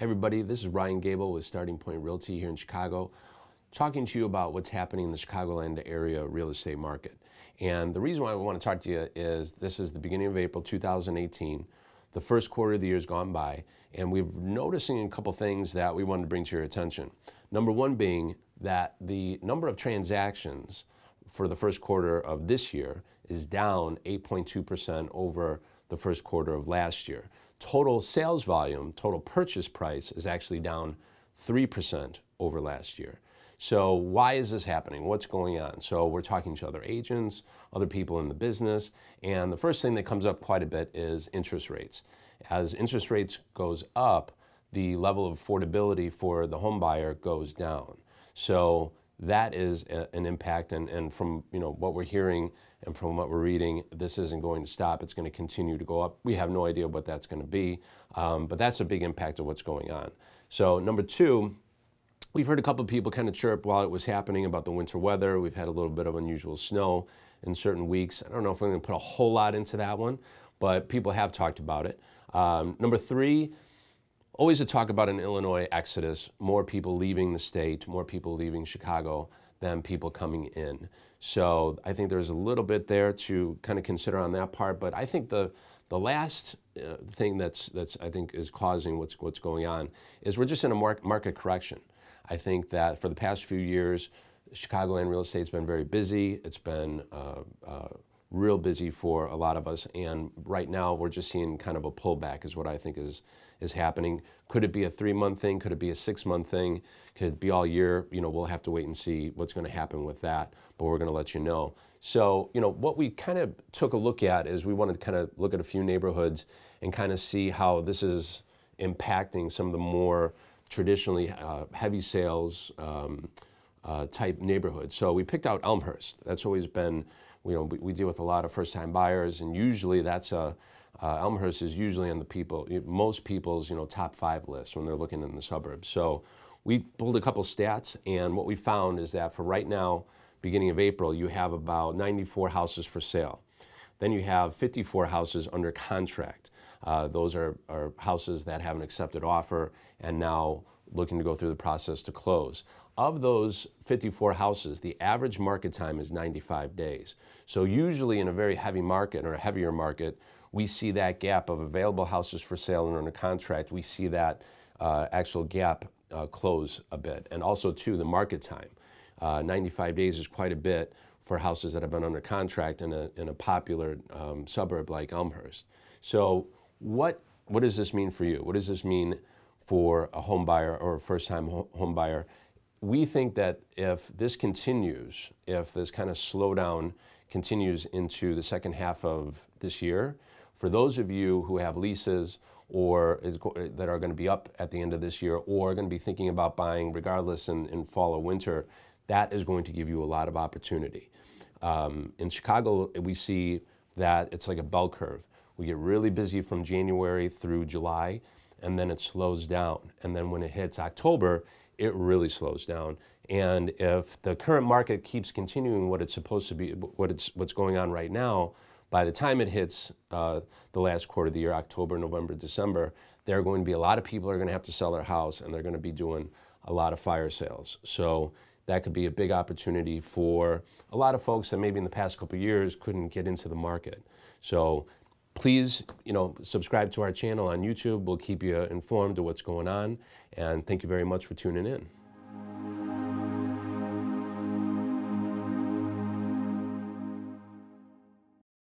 Hey everybody, this is Ryan Gable with StartingPoint Realty here in Chicago, talking to you about what's happening in the Chicagoland area real estate market. And the reason why I want to talk to you is this is the beginning of April 2018. The first quarter of the year has gone by, and we're noticing a couple things that we wanted to bring to your attention. Number one being that the number of transactions for the first quarter of this year is down 8.2% over the first quarter of last year. Total sales volume, total purchase price is actually down 3% over last year. So why is this happening? What's going on? So we're talking to other agents, other people in the business, and the first thing that comes up quite a bit is interest rates. As interest rates goes up, the level of affordability for the home buyer goes down. So that is an impact, and from what we're hearing and from what we're reading, this isn't going to stop. It's going to continue to go up. We have no idea what that's going to be, but that's a big impact of what's going on. So number two, we've heard a couple of people kind of chirp while it was happening about the winter weather. We've had a little bit of unusual snow in certain weeks. I don't know if we're going to put a whole lot into that one, but people have talked about it. Number three, always a talk about an Illinois exodus, more people leaving the state, more people leaving Chicago than people coming in. So I think there's a little bit there to kind of consider on that part, but I think the last thing that's I think is causing what's going on is we're just in a market correction. I think that for the past few years, Chicagoland real estate's been very busy. It's been real busy for a lot of us, and right now we're just seeing kind of a pullback is what I think is happening. Could it be a 3-month thing? Could it be a 6-month thing? Could it be all year? We'll have to wait and see what's going to happen with that, but we're going to let you know. So, what we kind of took a look at is we wanted to kind of look at a few neighborhoods and kind of see how this is impacting some of the more traditionally heavy sales type neighborhoods. So we picked out Elmhurst. That's always been, we deal with a lot of first-time buyers, and usually that's Elmhurst is usually on most people's top 5 lists when they're looking in the suburbs. So we pulled a couple stats, and what we found is that for right now, beginning of April, you have about 94 houses for sale. Then you have 54 houses under contract. Those are houses that have an accepted offer and now looking to go through the process to close. Of those 54 houses, the average market time is 95 days. So usually in a very heavy market or a heavier market, we see that gap of available houses for sale and under contract. We see that actual gap close a bit. And also too, the market time. 95 days is quite a bit for houses that have been under contract in a popular suburb like Elmhurst. So what does this mean for you? What does this mean for a home buyer or a first-time home buyer? We think that if this continues, if this kind of slowdown continues into the second half of this year, for those of you who have leases or that are going to be up at the end of this year or are going to be thinking about buying regardless in fall or winter, that is going to give you a lot of opportunity. In Chicago, we see that it's like a bell curve. We get really busy from January through July, and then it slows down. And then when it hits October, it really slows down. And if the current market keeps continuing what it's supposed to be, what's going on right now, by the time it hits the last quarter of the year, October, November, December, there are going to be a lot of people who are going to have to sell their house, and they're going to be doing a lot of fire sales. So that could be a big opportunity for a lot of folks that maybe in the past couple of years couldn't get into the market. So please, subscribe to our channel on YouTube. We'll keep you informed of what's going on. And thank you very much for tuning in.